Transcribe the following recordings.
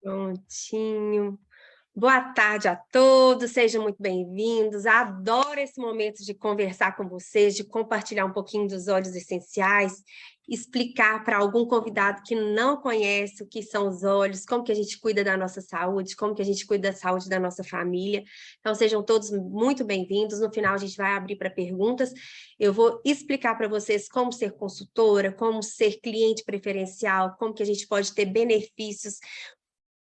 Prontinho. Boa tarde a todos, sejam muito bem-vindos. Adoro esse momento de conversar com vocês, de compartilhar um pouquinho dos óleos essenciais, explicar para algum convidado que não conhece o que são os óleos, como que a gente cuida da nossa saúde, como que a gente cuida da saúde da nossa família. Então, sejam todos muito bem-vindos. No final, a gente vai abrir para perguntas. Eu vou explicar para vocês como ser consultora, como ser cliente preferencial, como que a gente pode ter benefícios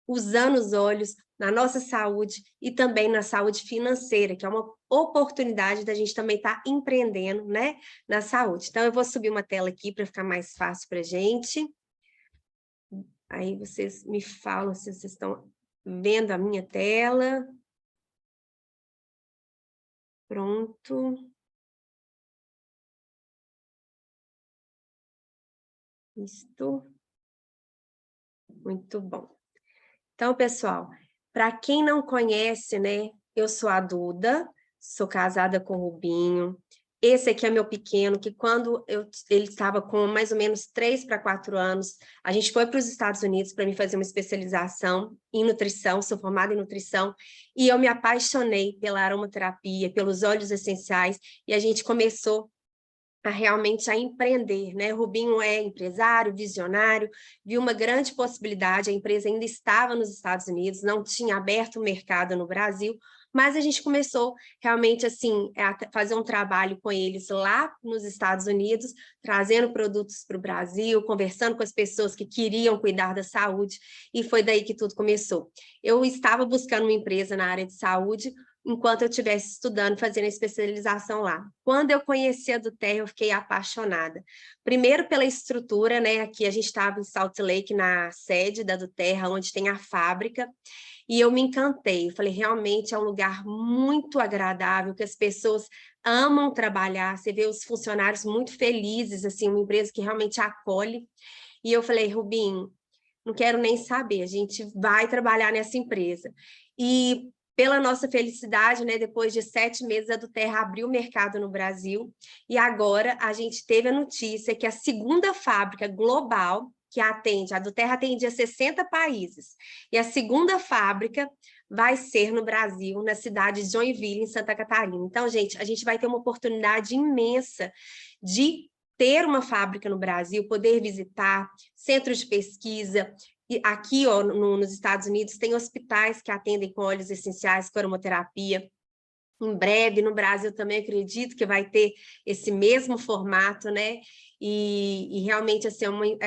usando os olhos na nossa saúde e também na saúde financeira, que é uma oportunidade da gente também estar empreendendo, né, na saúde. Então, eu vou subir uma tela aqui para ficar mais fácil para a gente. Aí vocês me falam se vocês estão vendo a minha tela. Pronto. Isto. Muito bom. Então, pessoal, para quem não conhece, né, eu sou a Duda, sou casada com o Rubinho. Esse aqui é meu pequeno, que quando ele estava com mais ou menos 3 para 4 anos, a gente foi para os Estados Unidos para me fazer uma especialização em nutrição, sou formada em nutrição, e eu me apaixonei pela aromaterapia, pelos óleos essenciais, e a gente começou realmente a empreender, né? O Rubinho é empresário, visionário, viu uma grande possibilidade, a empresa ainda estava nos Estados Unidos, não tinha aberto o mercado no Brasil, mas a gente começou realmente assim a fazer um trabalho com eles lá nos Estados Unidos, trazendo produtos para o Brasil, conversando com as pessoas que queriam cuidar da saúde, e foi daí que tudo começou. Eu estava buscando uma empresa na área de saúde, enquanto eu estivesse estudando, fazendo a especialização lá. Quando eu conheci a Duterra, eu fiquei apaixonada. Primeiro pela estrutura, né? Aqui a gente estava em Salt Lake, na sede da Duterra, onde tem a fábrica, e eu me encantei. Eu falei, realmente é um lugar muito agradável, que as pessoas amam trabalhar, você vê os funcionários muito felizes, assim, uma empresa que realmente acolhe. E eu falei, Rubinho, não quero nem saber, a gente vai trabalhar nessa empresa. E pela nossa felicidade, né, depois de 7 meses, a Duterra abriu o mercado no Brasil, e agora a gente teve a notícia que a segunda fábrica global que atende, a Duterra atendia 60 países, e a segunda fábrica vai ser no Brasil, na cidade de Joinville, em Santa Catarina. Então, gente, a gente vai ter uma oportunidade imensa de ter uma fábrica no Brasil, poder visitar centros de pesquisa. E aqui, ó, nos Estados Unidos, tem hospitais que atendem com óleos essenciais, com aromaterapia. Em breve, no Brasil também acredito que vai ter esse mesmo formato, né? E realmente, assim, o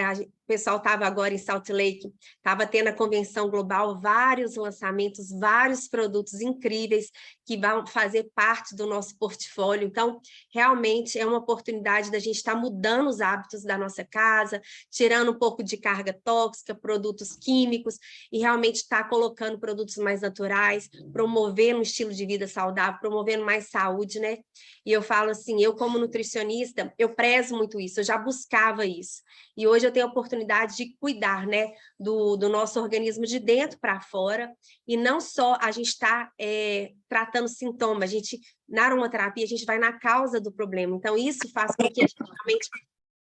pessoal estava agora em Salt Lake, estava tendo a convenção global, vários lançamentos, vários produtos incríveis que vão fazer parte do nosso portfólio. Então, realmente é uma oportunidade da gente estar mudando os hábitos da nossa casa, tirando um pouco de carga tóxica, produtos químicos, e realmente estar colocando produtos mais naturais, promovendo um estilo de vida saudável, promovendo mais saúde, né? E eu falo assim, eu como nutricionista, eu prezo muito isso, eu já buscava isso. E hoje eu tenho a oportunidade de cuidar, né, do nosso organismo de dentro para fora, e não só a gente está tratando sintomas, a gente, na aromaterapia, a gente vai na causa do problema. Então, isso faz com que a gente realmente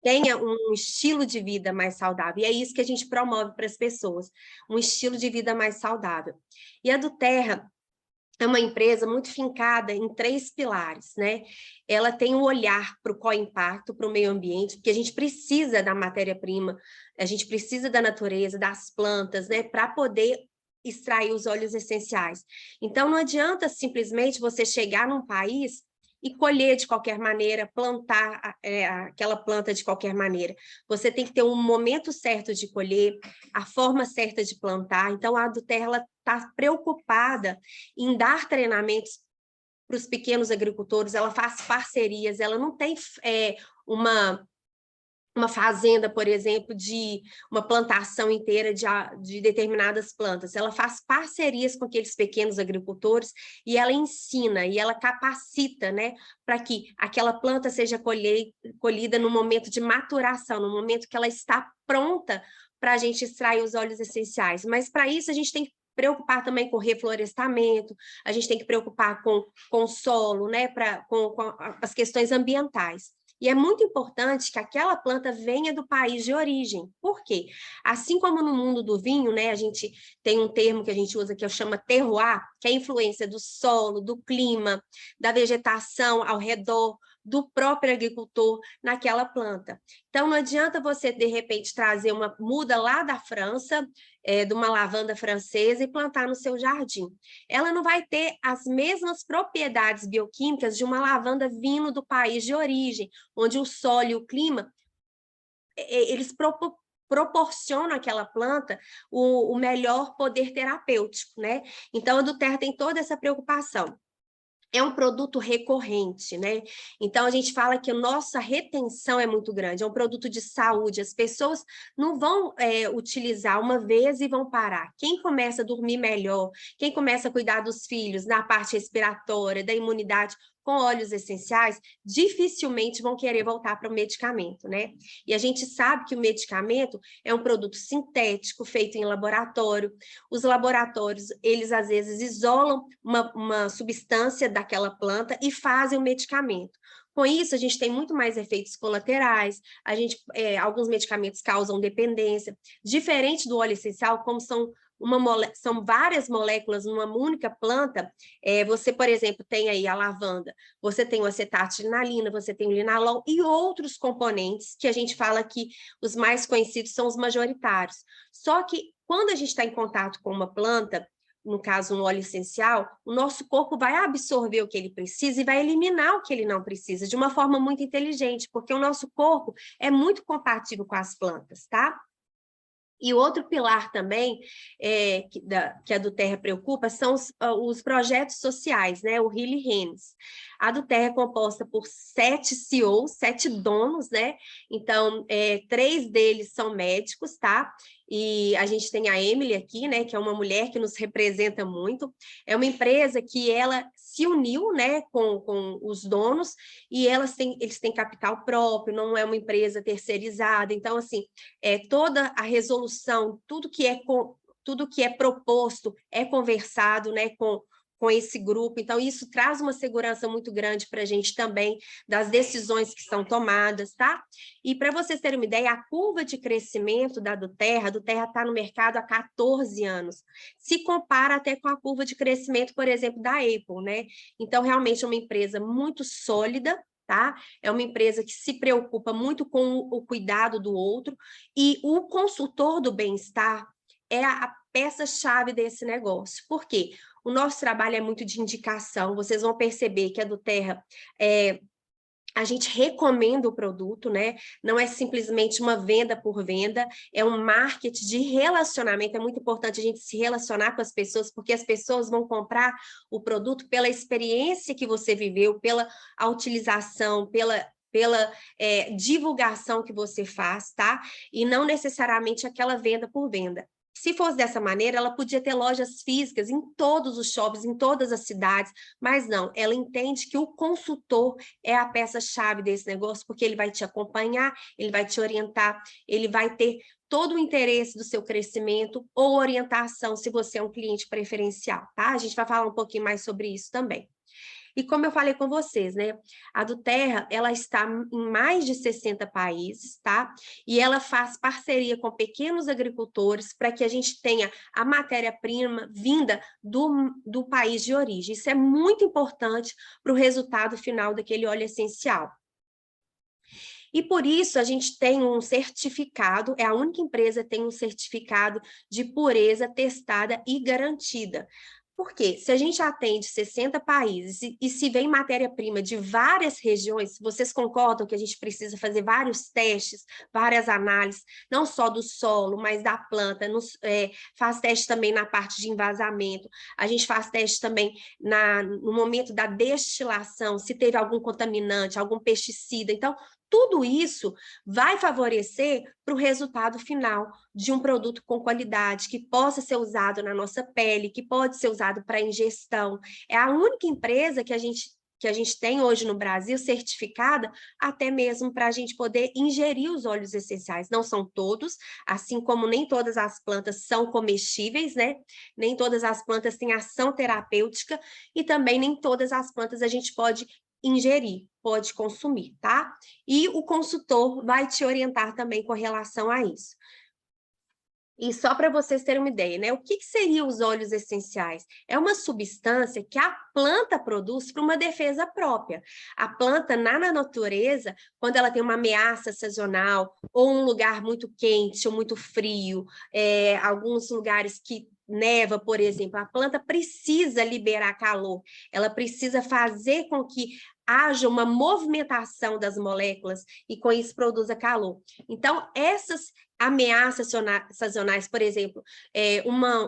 tenha um estilo de vida mais saudável. E é isso que a gente promove para as pessoas, um estilo de vida mais saudável. E a Duterra é uma empresa muito fincada em 3 pilares, né? Ela tem um olhar para o co-impacto, para o meio ambiente, porque a gente precisa da matéria-prima, a gente precisa da natureza, das plantas, né? Para poder extrair os óleos essenciais. Então, não adianta simplesmente você chegar num país e colher de qualquer maneira, plantar aquela planta de qualquer maneira. Você tem que ter um momento certo de colher, a forma certa de plantar. Então, a Duterra está preocupada em dar treinamentos para os pequenos agricultores, ela faz parcerias, ela não tem uma fazenda, por exemplo, de uma plantação inteira de determinadas plantas. Ela faz parcerias com aqueles pequenos agricultores e ela ensina e ela capacita, né, para que aquela planta seja colhida no momento de maturação, no momento que ela está pronta para a gente extrair os óleos essenciais. Mas para isso a gente tem que preocupar também com reflorestamento, a gente tem que preocupar com o solo, né, com as questões ambientais. E é muito importante que aquela planta venha do país de origem. Por quê? Assim como no mundo do vinho, né, a gente tem um termo que a gente usa que chama terroir, que é a influência do solo, do clima, da vegetação ao redor, do próprio agricultor naquela planta. Então, não adianta você, de repente, trazer uma muda lá da França, de uma lavanda francesa e plantar no seu jardim. Ela não vai ter as mesmas propriedades bioquímicas de uma lavanda vindo do país de origem, onde o solo e o clima, eles proporcionam àquela planta o melhor poder terapêutico, né? Então, a Duterra tem toda essa preocupação. É um produto recorrente, né? Então, a gente fala que a nossa retenção é muito grande, é um produto de saúde, as pessoas não vão utilizar uma vez e vão parar. Quem começa a dormir melhor, quem começa a cuidar dos filhos na parte respiratória, da imunidade, com óleos essenciais, dificilmente vão querer voltar para o medicamento, né? E a gente sabe que o medicamento é um produto sintético, feito em laboratório. Os laboratórios, eles às vezes isolam uma substância daquela planta e fazem o medicamento. Com isso, a gente tem muito mais efeitos colaterais, alguns medicamentos causam dependência, diferente do óleo essencial, como são várias moléculas numa única planta, você, por exemplo, tem aí a lavanda, você tem o acetato de linalina, você tem o linalol e outros componentes que a gente fala que os mais conhecidos são os majoritários. Só que quando a gente está em contato com uma planta, no caso um óleo essencial, o nosso corpo vai absorver o que ele precisa e vai eliminar o que ele não precisa, de uma forma muito inteligente, porque o nosso corpo é muito compatível com as plantas, tá? E outro pilar também que a Duterra preocupa são os projetos sociais, né? O Healy Hands. A Duterra é composta por 7 CEOs, 7 donos, né? Então, 3 deles são médicos, tá? E a gente tem a Emily aqui, né? Que é uma mulher que nos representa muito. É uma empresa que ela se uniu, né? Com os donos e eles têm capital próprio, não é uma empresa terceirizada. Então, assim, toda a resolução, tudo que é proposto é conversado, né, com esse grupo. Então, isso traz uma segurança muito grande para a gente também, das decisões que são tomadas, tá? E para vocês terem uma ideia, a curva de crescimento a Duterra está no mercado há 14 anos. Se compara até com a curva de crescimento, por exemplo, da Apple, né? Então, realmente é uma empresa muito sólida, tá? É uma empresa que se preocupa muito com o cuidado do outro e o consultor do bem-estar é a peça-chave desse negócio. Por quê? O nosso trabalho é muito de indicação, vocês vão perceber que a Duterra a gente recomenda o produto, né? Não é simplesmente uma venda por venda, é um marketing de relacionamento. É muito importante a gente se relacionar com as pessoas, porque as pessoas vão comprar o produto pela experiência que você viveu, pela a utilização, pela divulgação que você faz, tá? E não necessariamente aquela venda por venda. Se fosse dessa maneira, ela podia ter lojas físicas em todos os shoppings, em todas as cidades, mas não, ela entende que o consultor é a peça-chave desse negócio, porque ele vai te acompanhar, ele vai te orientar, ele vai ter todo o interesse do seu crescimento ou orientação, se você é um cliente preferencial, tá? A gente vai falar um pouquinho mais sobre isso também. E como eu falei com vocês, né? A Duterra, ela está em mais de 60 países, tá? E ela faz parceria com pequenos agricultores para que a gente tenha a matéria-prima vinda do país de origem. Isso é muito importante para o resultado final daquele óleo essencial. E por isso a gente tem um certificado, é a única empresa que tem um certificado de pureza testada e garantida. Porque se a gente atende 60 países e se vem matéria-prima de várias regiões, vocês concordam que a gente precisa fazer vários testes, várias análises, não só do solo, mas da planta, faz teste também na parte de envasamento, a gente faz teste também no momento da destilação, se teve algum contaminante, algum pesticida. Então, tudo isso vai favorecer para o resultado final de um produto com qualidade, que possa ser usado na nossa pele, que pode ser usado para ingestão. É a única empresa que a gente tem hoje no Brasil certificada, até mesmo para a gente poder ingerir os óleos essenciais. Não são todos, assim como nem todas as plantas são comestíveis, né? Nem todas as plantas têm ação terapêutica e também nem todas as plantas a gente pode ingerir. pode consumir, tá? E o consultor vai te orientar também com relação a isso. E só para vocês terem uma ideia, né? O que seriam os óleos essenciais? É uma substância que a planta produz para uma defesa própria. A planta, na natureza, quando ela tem uma ameaça sazonal, ou um lugar muito quente ou muito frio, alguns lugares que neva, por exemplo, a planta precisa liberar calor, ela precisa fazer com que haja uma movimentação das moléculas e com isso produza calor. Então, essas ameaças sazonais, por exemplo,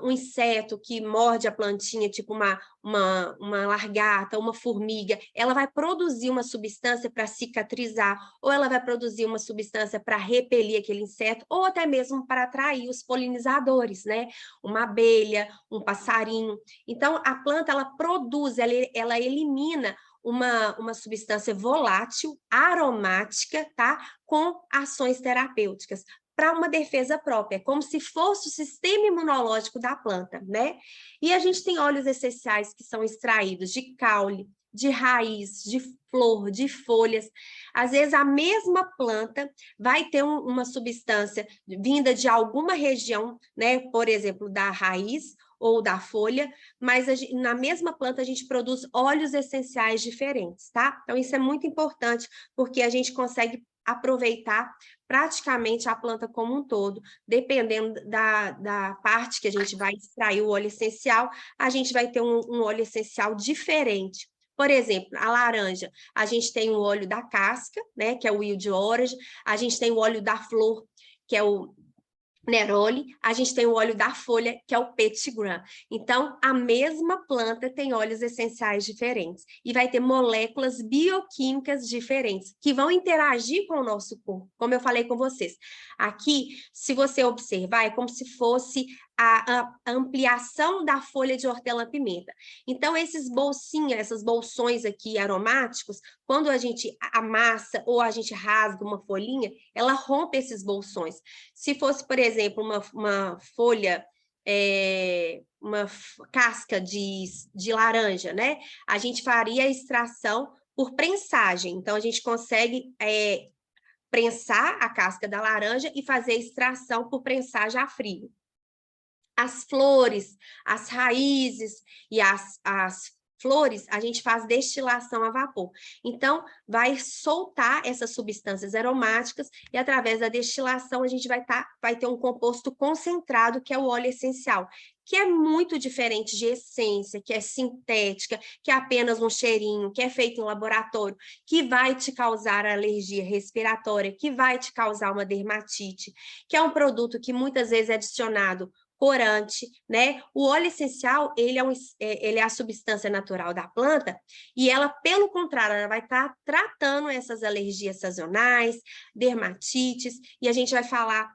um inseto que morde a plantinha, tipo uma largata, uma formiga, ela vai produzir uma substância para cicatrizar, ou ela vai produzir uma substância para repelir aquele inseto, ou até mesmo para atrair os polinizadores, né? Uma abelha, um passarinho. Então, a planta, ela produz, ela elimina uma substância volátil, aromática, tá? Com ações terapêuticas para uma defesa própria, como se fosse o sistema imunológico da planta, né? E a gente tem óleos essenciais que são extraídos de caule, de raiz, de flor, de folhas. Às vezes a mesma planta vai ter uma substância vinda de alguma região, né? Por exemplo, da raiz ou da folha, mas na mesma planta a gente produz óleos essenciais diferentes, tá? Então isso é muito importante, porque a gente consegue aproveitar praticamente a planta como um todo, dependendo da parte que a gente vai extrair o óleo essencial, a gente vai ter um óleo essencial diferente. Por exemplo, a laranja, a gente tem o óleo da casca, né, que é o wild orange, a gente tem o óleo da flor, que é o neroli, a gente tem o óleo da folha, que é o petit grain. Então, a mesma planta tem óleos essenciais diferentes e vai ter moléculas bioquímicas diferentes que vão interagir com o nosso corpo, como eu falei com vocês. Aqui, se você observar, é como se fosse a ampliação da folha de hortelã-pimenta. Então, esses bolsinhos, essas bolsões aqui aromáticos, quando a gente amassa ou a gente rasga uma folhinha, ela rompe esses bolsões. Se fosse, por exemplo, uma folha, uma casca de laranja, né? A gente faria a extração por prensagem. Então, a gente consegue prensar a casca da laranja e fazer a extração por prensagem a frio. As flores, as raízes e as flores, a gente faz destilação a vapor. Então, vai soltar essas substâncias aromáticas e através da destilação a gente vai ter um composto concentrado, que é o óleo essencial, que é muito diferente de essência, que é sintética, que é apenas um cheirinho, que é feito em laboratório, que vai te causar alergia respiratória, que vai te causar uma dermatite, que é um produto que muitas vezes é adicionado corante, né? O óleo essencial, ele é a substância natural da planta e ela, pelo contrário, ela vai estar tratando essas alergias sazonais, dermatites, e a gente vai falar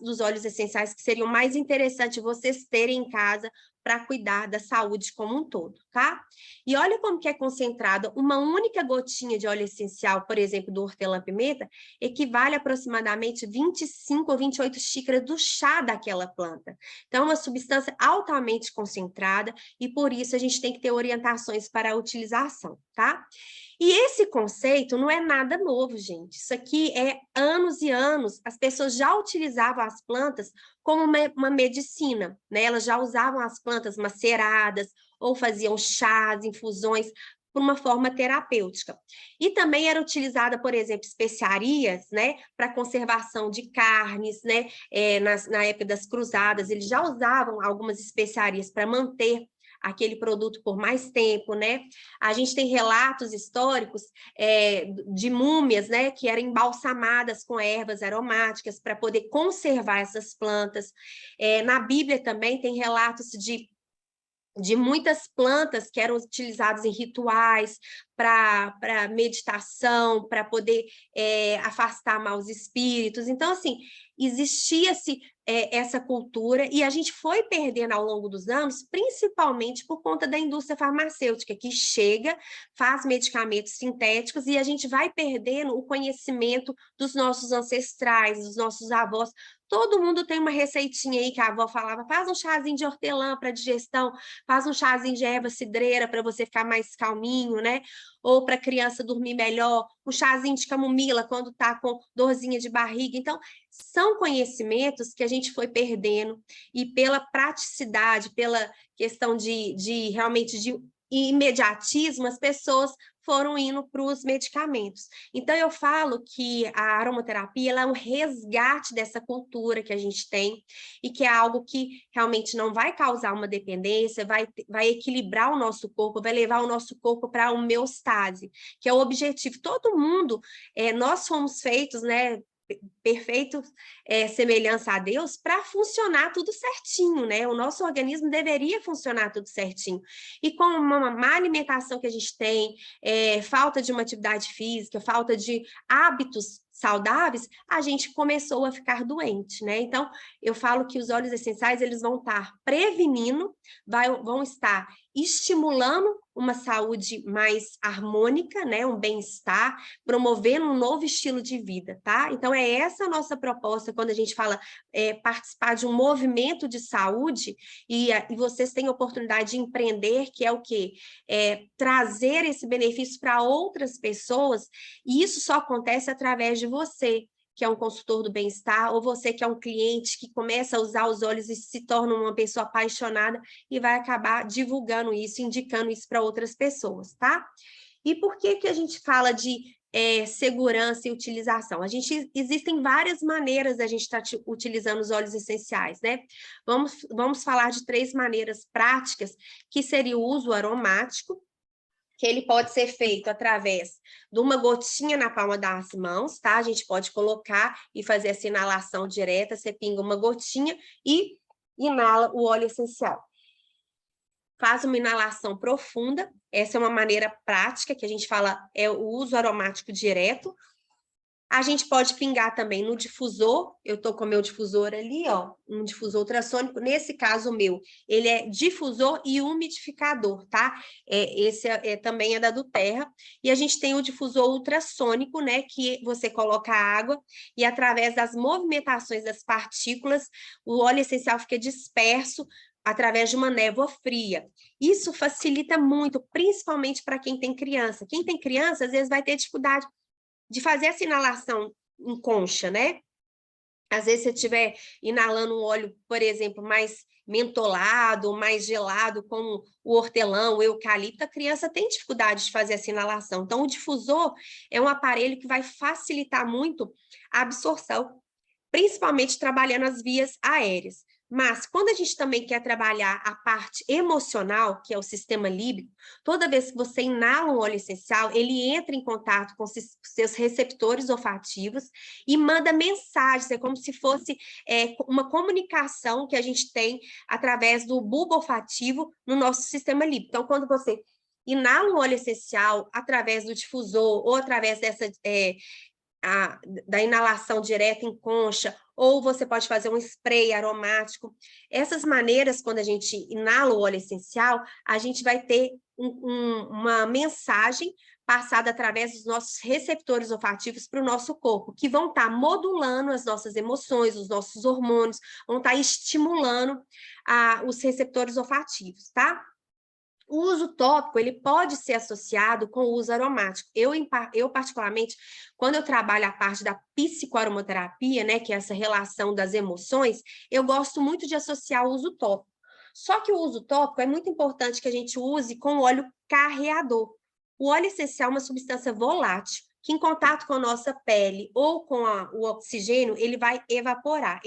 dos óleos essenciais que seriam mais interessantes vocês terem em casa para cuidar da saúde como um todo, tá? E olha como que é concentrada uma única gotinha de óleo essencial, por exemplo, do hortelã-pimenta, equivale a aproximadamente 25 ou 28 xícaras do chá daquela planta. Então, é uma substância altamente concentrada e, por isso, a gente tem que ter orientações para a utilização, tá? E esse conceito não é nada novo, gente. Isso aqui é anos e anos. As pessoas já utilizavam as plantas como uma medicina, né? Elas já usavam as plantas maceradas ou faziam chás, infusões, por uma forma terapêutica. E também era utilizada, por exemplo, especiarias, né, para conservação de carnes, né, na época das cruzadas, eles já usavam algumas especiarias para manter aquele produto por mais tempo, né? A gente tem relatos históricos de múmias, né, que eram embalsamadas com ervas aromáticas para poder conservar essas plantas. Na Bíblia também tem relatos de muitas plantas que eram utilizadas em rituais para meditação, para poder afastar maus espíritos. Então, assim, existia-se essa cultura e a gente foi perdendo ao longo dos anos, principalmente por conta da indústria farmacêutica, que chega, faz medicamentos sintéticos e a gente vai perdendo o conhecimento dos nossos ancestrais, dos nossos avós. Todo mundo tem uma receitinha aí que a avó falava, faz um chazinho de hortelã para digestão, faz um chazinho de erva cidreira para você ficar mais calminho, né? ou para a criança dormir melhor, um chazinho de camomila quando está com dorzinha de barriga. Então, são conhecimentos que a gente foi perdendo e pela praticidade, pela questão de realmente de imediatismo, as pessoas foram indo para os medicamentos. Então, eu falo que a aromaterapia ela é um resgate dessa cultura que a gente tem e que é algo que realmente não vai causar uma dependência, vai equilibrar o nosso corpo, vai levar o nosso corpo para a homeostase, que é o objetivo. Todo mundo, nós fomos feitos, né, perfeitos, semelhança a Deus, para funcionar tudo certinho, né? O nosso organismo deveria funcionar tudo certinho. E com uma má alimentação que a gente tem, falta de uma atividade física, falta de hábitos saudáveis, a gente começou a ficar doente, né? Então, eu falo que os óleos essenciais, eles vão estar prevenindo, vão estar estimulando uma saúde mais harmônica, né? Um bem-estar, promovendo um novo estilo de vida, tá? Então, é essa a nossa proposta quando a gente fala participar de um movimento de saúde e vocês têm a oportunidade de empreender, que é o quê? Trazer esse benefício para outras pessoas, e isso só acontece através de você, que é um consultor do bem-estar, ou você que é um cliente que começa a usar os óleos e se torna uma pessoa apaixonada e vai acabar divulgando isso, indicando isso para outras pessoas, tá? E por que que a gente fala de segurança e utilização? Existem várias maneiras da gente estar utilizando os óleos essenciais, né? Vamos falar de 3 maneiras práticas, que seria o uso aromático, que ele pode ser feito através de uma gotinha na palma das mãos, tá? A gente pode colocar e fazer essa inalação direta, você pinga uma gotinha e inala o óleo essencial. Faz uma inalação profunda, essa é uma maneira prática que a gente fala, é o uso aromático direto. A gente pode pingar também no difusor, eu tô com o meu difusor ali, ó, um difusor ultrassônico, nesse caso o meu, ele é difusor e umidificador, tá? Esse também é da Duterra, e a gente tem o difusor ultrassônico, né, que você coloca a água e através das movimentações das partículas, o óleo essencial fica disperso através de uma névoa fria. Isso facilita muito, principalmente para quem tem criança. Quem tem criança, às vezes vai ter dificuldade de fazer essa inalação em concha, né? Às vezes, se você estiver inalando um óleo, por exemplo, mais mentolado, mais gelado, como o hortelã, o eucalipto, a criança tem dificuldade de fazer essa inalação. Então, o difusor é um aparelho que vai facilitar muito a absorção, principalmente trabalhando as vias aéreas. Mas, quando a gente também quer trabalhar a parte emocional, que é o sistema límbico, toda vez que você inala um óleo essencial, ele entra em contato com seus receptores olfativos e manda mensagens, é como se fosse uma comunicação que a gente tem através do bulbo olfativo no nosso sistema límbico. Então, quando você inala um óleo essencial através do difusor ou através da inalação direta em concha, ou você pode fazer um spray aromático. Essas maneiras, quando a gente inala o óleo essencial, a gente vai ter uma mensagem passada através dos nossos receptores olfativos para o nosso corpo, que vão estar modulando as nossas emoções, os nossos hormônios, vão estar estimulando os receptores olfativos, tá? O uso tópico, ele pode ser associado com o uso aromático. Eu particularmente, quando eu trabalho a parte da psicoaromaterapia, né, que é essa relação das emoções, eu gosto muito de associar o uso tópico. Só que o uso tópico é muito importante que a gente use com óleo carreador. O óleo essencial é uma substância volátil, que em contato com a nossa pele ou com o oxigênio, ele vai evaporar,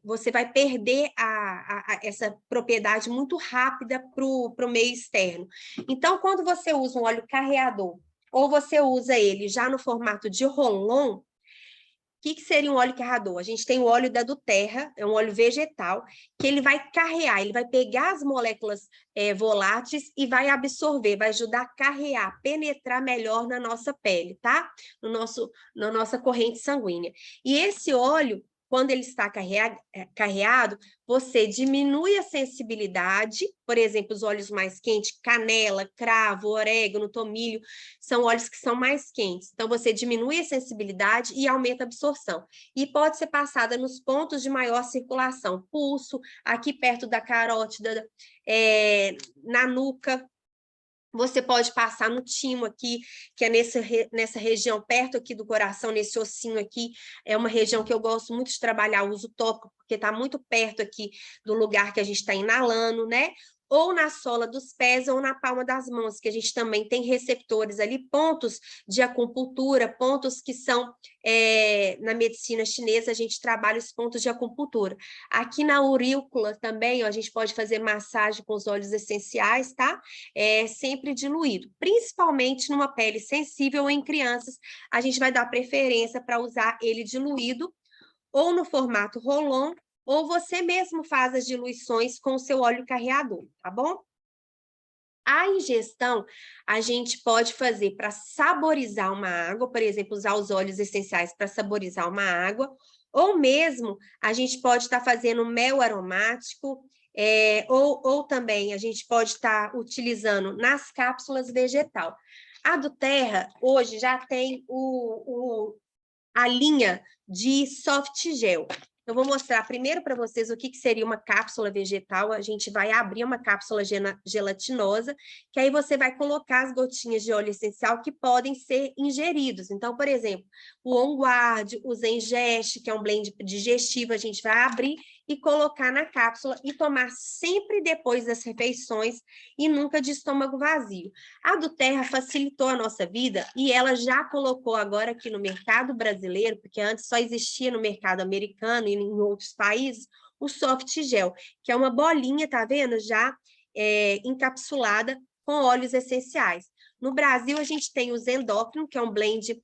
você vai perder essa propriedade muito rápida para o meio externo. Então, quando você usa um óleo carreador, ou você usa ele já no formato de roll-on, que seria um óleo carreador? A gente tem o óleo da Duterra, é um óleo vegetal, que ele vai carrear, ele vai pegar as moléculas voláteis e vai absorver, vai ajudar a carrear, penetrar melhor na nossa pele, tá? Na nossa corrente sanguínea. E esse óleo, quando ele está carreado, você diminui a sensibilidade, por exemplo, os óleos mais quentes, canela, cravo, orégano, tomilho, são óleos que são mais quentes. Então, você diminui a sensibilidade e aumenta a absorção. E pode ser passada nos pontos de maior circulação, pulso, aqui perto da carótida, na nuca, Você pode passar no timo aqui, que é nessa região, perto aqui do coração, nesse ossinho aqui. É uma região que eu gosto muito de trabalhar o uso tópico, porque está muito perto aqui do lugar que a gente está inalando, né? Ou na sola dos pés ou na palma das mãos, que a gente também tem receptores ali, pontos de acupuntura, pontos que são, na medicina chinesa, a gente trabalha os pontos de acupuntura. Aqui na aurícula também, ó, a gente pode fazer massagem com os óleos essenciais, tá? Sempre diluído, principalmente numa pele sensível ou em crianças, a gente vai dar preferência para usar ele diluído, ou no formato roll-on, ou você mesmo faz as diluições com o seu óleo carreador, tá bom? A ingestão, a gente pode fazer para saborizar uma água, por exemplo, usar os óleos essenciais para saborizar uma água, ou mesmo a gente pode estar fazendo mel aromático, ou também a gente pode estar utilizando nas cápsulas vegetal. A do Terra, hoje, já tem a linha de soft gel. Eu vou mostrar primeiro para vocês o que seria uma cápsula vegetal. A gente vai abrir uma cápsula gelatinosa, que aí você vai colocar as gotinhas de óleo essencial que podem ser ingeridos. Então, por exemplo, o On Guard, o Zengest, que é um blend digestivo, a gente vai abrir e colocar na cápsula e tomar sempre depois das refeições e nunca de estômago vazio. A do Terra facilitou a nossa vida e ela já colocou agora aqui no mercado brasileiro, porque antes só existia no mercado americano e em outros países, o soft gel, que é uma bolinha, tá vendo? Já encapsulada com óleos essenciais. No Brasil, a gente tem o Zendócrino, que é um blend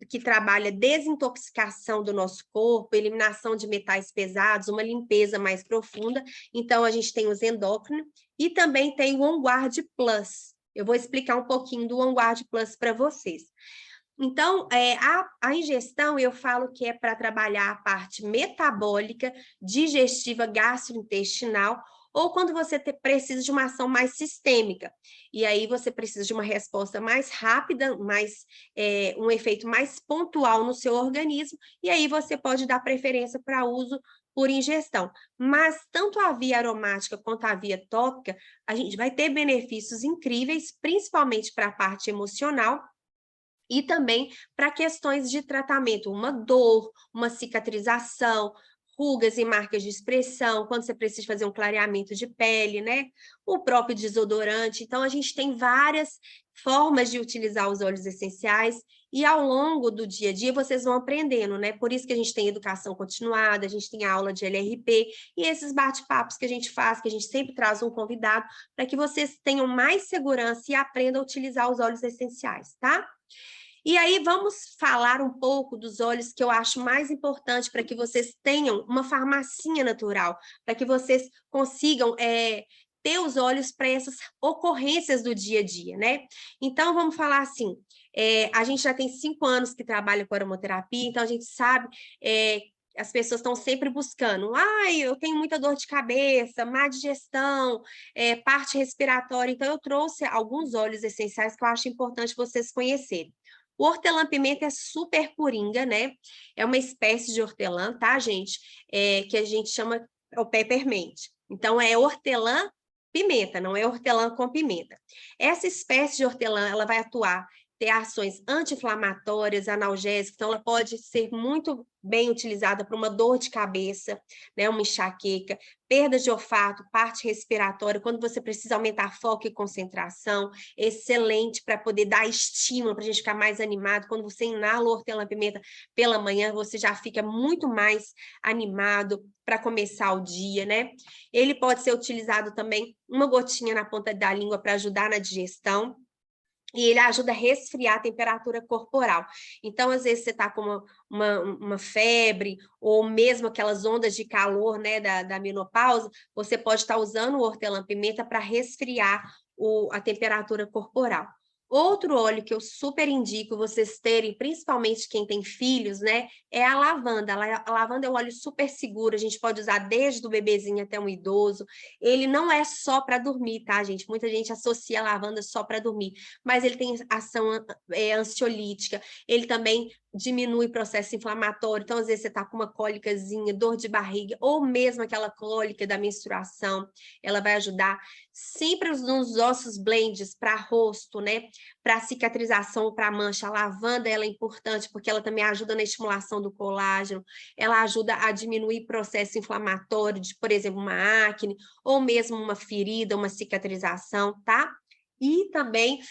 que trabalha desintoxicação do nosso corpo, eliminação de metais pesados, uma limpeza mais profunda. Então, a gente tem o Zendócrino e também tem o On Guard Plus. Eu vou explicar um pouquinho do On Guard Plus para vocês. Então, a ingestão, eu falo que é para trabalhar a parte metabólica, digestiva, gastrointestinal, ou quando você precisa de uma ação mais sistêmica. E aí você precisa de uma resposta mais rápida, um efeito mais pontual no seu organismo, e aí você pode dar preferência para uso por ingestão. Mas tanto a via aromática quanto a via tópica, a gente vai ter benefícios incríveis, principalmente para a parte emocional, e também para questões de tratamento, uma dor, uma cicatrização, rugas e marcas de expressão, quando você precisa fazer um clareamento de pele, né? O próprio desodorante. Então, a gente tem várias formas de utilizar os óleos essenciais e ao longo do dia a dia vocês vão aprendendo, né? Por isso que a gente tem educação continuada, a gente tem aula de LRP e esses bate-papos que a gente faz, que a gente sempre traz um convidado, para que vocês tenham mais segurança e aprendam a utilizar os óleos essenciais, tá? E aí vamos falar um pouco dos óleos que eu acho mais importante para que vocês tenham uma farmacinha natural, para que vocês consigam ter os óleos para essas ocorrências do dia a dia, né? Então vamos falar assim, a gente já tem 5 anos que trabalha com aromaterapia, então a gente sabe as pessoas estão sempre buscando. Eu tenho muita dor de cabeça, má digestão, parte respiratória. Então, eu trouxe alguns óleos essenciais que eu acho importante vocês conhecerem. O hortelã-pimenta é super coringa, né? É uma espécie de hortelã, tá, gente? Que a gente chama o peppermint. Então, é hortelã-pimenta, não é hortelã com pimenta. Essa espécie de hortelã, ela vai atuar, ter ações anti-inflamatórias, analgésicas, então ela pode ser muito bem utilizada para uma dor de cabeça, né, uma enxaqueca, perda de olfato, parte respiratória, quando você precisa aumentar foco e concentração, excelente para poder dar estímulo, para a gente ficar mais animado. Quando você inala o hortelã-pimenta pela manhã, você já fica muito mais animado para começar o dia, né? Ele pode ser utilizado também uma gotinha na ponta da língua para ajudar na digestão, e ele ajuda a resfriar a temperatura corporal. Então, às vezes, você está com uma febre, ou mesmo aquelas ondas de calor, né, da menopausa, você pode estar usando o hortelã-pimenta para resfriar a temperatura corporal. Outro óleo que eu super indico vocês terem, principalmente quem tem filhos, né, é a lavanda. A lavanda é um óleo super seguro, a gente pode usar desde o bebezinho até um idoso. Ele não é só para dormir, tá, gente? Muita gente associa a lavanda só para dormir, mas ele tem ação ansiolítica, ele também diminui o processo inflamatório. Então, às vezes, você está com uma cólicazinha, dor de barriga, ou mesmo aquela cólica da menstruação, ela vai ajudar. Sempre nos nossos blends para rosto, né? Para cicatrização, para mancha, a lavanda ela é importante, porque ela também ajuda na estimulação do colágeno, ela ajuda a diminuir o processo inflamatório de, por exemplo, uma acne, ou mesmo uma ferida, uma cicatrização, tá? E também,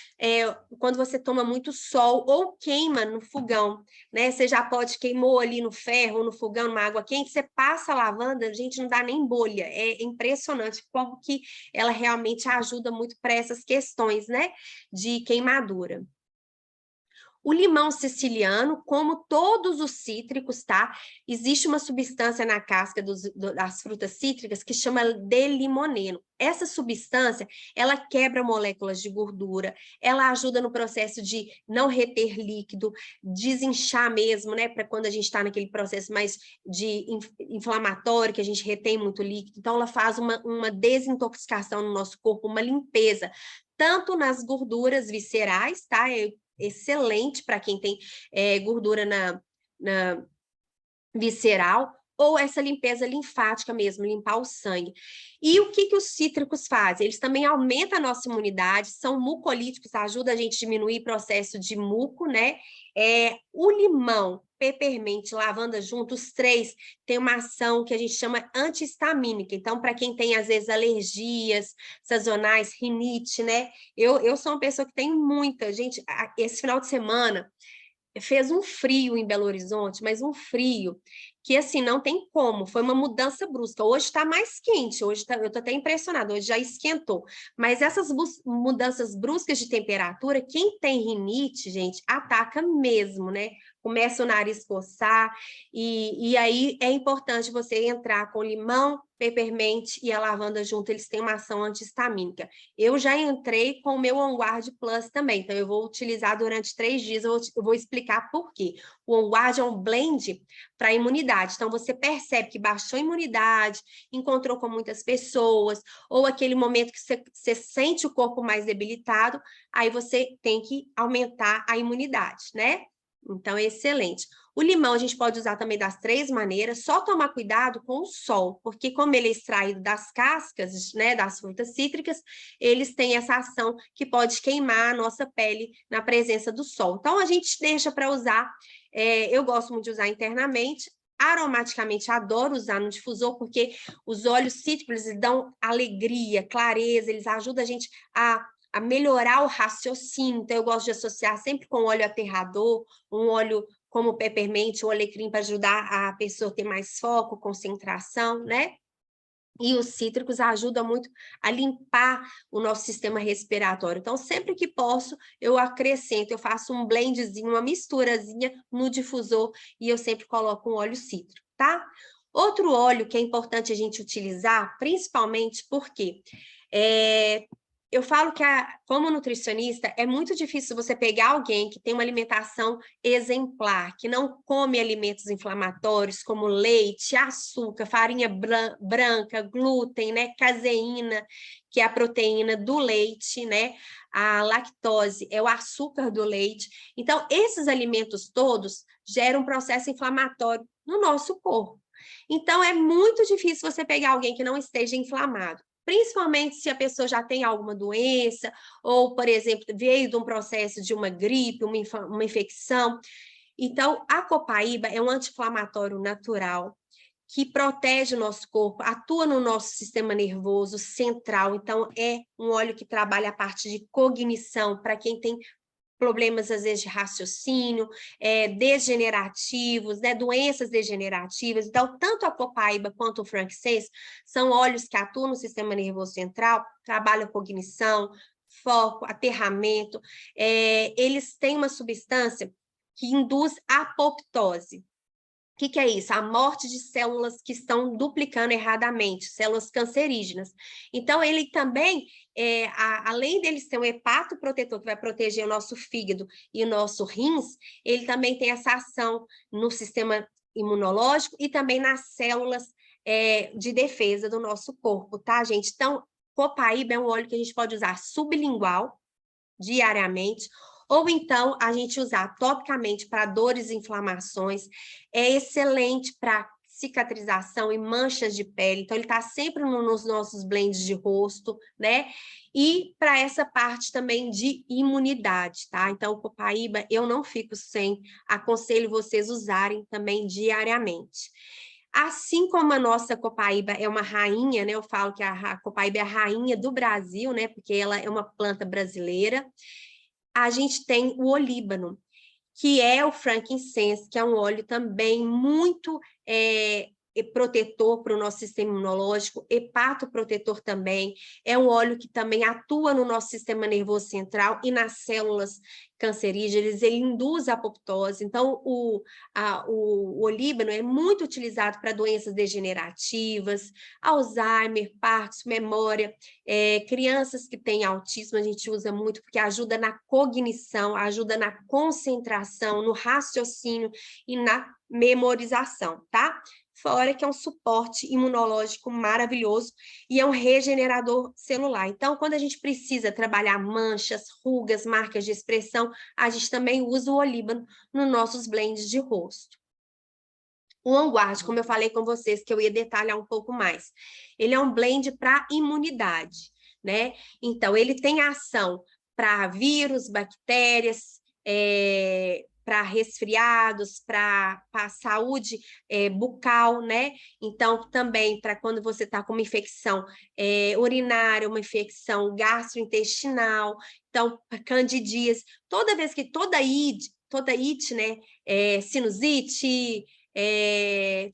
quando você toma muito sol ou queima no fogão, né? Você já queimou ali no ferro ou no fogão, numa água quente, você passa a lavanda, gente, não dá nem bolha. É impressionante como que ela realmente ajuda muito para essas questões, né? De queimadura. O limão siciliano, como todos os cítricos, tá? Existe uma substância na casca das frutas cítricas que chama de limoneno. Essa substância, ela quebra moléculas de gordura, ela ajuda no processo de não reter líquido, desinchar mesmo, né? Para quando a gente está naquele processo mais de inflamatório, que a gente retém muito líquido. Então, ela faz uma desintoxicação no nosso corpo, uma limpeza, tanto nas gorduras viscerais, tá? Excelente para quem tem gordura na visceral, ou essa limpeza linfática mesmo, limpar o sangue. E o que os cítricos fazem? Eles também aumentam a nossa imunidade, são mucolíticos, ajudam a gente a diminuir o processo de muco, né? O limão, peppermint, lavanda junto, os três têm uma ação que a gente chama anti-histamínica. Então, para quem tem, às vezes, alergias sazonais, rinite, né? Eu sou uma pessoa que tem muita. Gente, esse final de semana fez um frio em Belo Horizonte, mas um frio que, assim, não tem como, foi uma mudança brusca. Hoje está mais quente, hoje eu estou até impressionada, hoje já esquentou. Mas essas mudanças bruscas de temperatura, quem tem rinite, gente, ataca mesmo, né? Começa o nariz coçar, e aí é importante você entrar com limão, peppermint e a lavanda junto, eles têm uma ação anti-histamínica. Eu já entrei com o meu On Guard Plus também, então eu vou utilizar durante 3 dias, eu vou explicar por quê. O On Guard é um blend para imunidade, então você percebe que baixou a imunidade, encontrou com muitas pessoas, ou aquele momento que você sente o corpo mais debilitado, aí você tem que aumentar a imunidade, né? Então, é excelente. O limão a gente pode usar também das 3 maneiras, só tomar cuidado com o sol, porque como ele é extraído das cascas, né, das frutas cítricas, eles têm essa ação que pode queimar a nossa pele na presença do sol. Então, a gente deixa para usar, eu gosto muito de usar internamente, aromaticamente adoro usar no difusor, porque os óleos cítricos eles dão alegria, clareza, eles ajudam a gente a melhorar o raciocínio, então eu gosto de associar sempre com óleo aterrador, um óleo como o peppermint, o alecrim, para ajudar a pessoa a ter mais foco, concentração, né? E os cítricos ajudam muito a limpar o nosso sistema respiratório. Então, sempre que posso, eu acrescento, eu faço um blendzinho, uma misturazinha no difusor e eu sempre coloco um óleo cítrico, tá? Outro óleo que é importante a gente utilizar, principalmente porque eu falo que, como nutricionista, é muito difícil você pegar alguém que tem uma alimentação exemplar, que não come alimentos inflamatórios como leite, açúcar, farinha branca, glúten, né, caseína, que é a proteína do leite, né, a lactose é o açúcar do leite. Então, esses alimentos todos geram um processo inflamatório no nosso corpo. Então, é muito difícil você pegar alguém que não esteja inflamado, principalmente se a pessoa já tem alguma doença, ou, por exemplo, veio de um processo de uma gripe, uma infecção. Então, a copaíba é um anti-inflamatório natural que protege o nosso corpo, atua no nosso sistema nervoso central. Então, é um óleo que trabalha a parte de cognição, para quem tem problemas, às vezes, de raciocínio, degenerativos, né, doenças degenerativas. Então, tanto a copaíba quanto o frankincense são óleos que atuam no sistema nervoso central, trabalham cognição, foco, aterramento. Eles têm uma substância que induz apoptose. O que é isso? A morte de células que estão duplicando erradamente, células cancerígenas. Então, ele também, além deles ter um hepatoprotetor que vai proteger o nosso fígado e o nosso rins, ele também tem essa ação no sistema imunológico e também nas células de defesa do nosso corpo, tá, gente? Então, copaíba é um óleo que a gente pode usar sublingual, diariamente, Ou então, a gente usar topicamente para dores e inflamações, é excelente para cicatrização e manchas de pele, então ele está sempre nos nossos blends de rosto, né? E para essa parte também de imunidade, tá? Então, o Copaíba eu não fico sem, aconselho vocês usarem também diariamente. Assim como a nossa Copaíba é uma rainha, né? Eu falo que a Copaíba é a rainha do Brasil, né? Porque ela é uma planta brasileira. A gente tem o olíbano, que é o frankincense, que é um óleo também muito protetor para o nosso sistema imunológico, hepatoprotetor também, é um óleo que também atua no nosso sistema nervoso central e nas células cancerígenas, ele induz a apoptose, então o olíbano é muito utilizado para doenças degenerativas, Alzheimer, Parkinson, memória, crianças que têm autismo a gente usa muito porque ajuda na cognição, ajuda na concentração, no raciocínio e na memorização, tá? Fora que é um suporte imunológico maravilhoso e é um regenerador celular. Então, quando a gente precisa trabalhar manchas, rugas, marcas de expressão, a gente também usa o olíbano nos nossos blends de rosto. O Onguard, como eu falei com vocês, que eu ia detalhar um pouco mais, ele é um blend para imunidade, né? Então, ele tem ação para vírus, bactérias, para resfriados, para saúde bucal, né? Então, também para quando você está com uma infecção urinária, uma infecção gastrointestinal, então, candidíase, toda vez que toda it, né? Sinusite,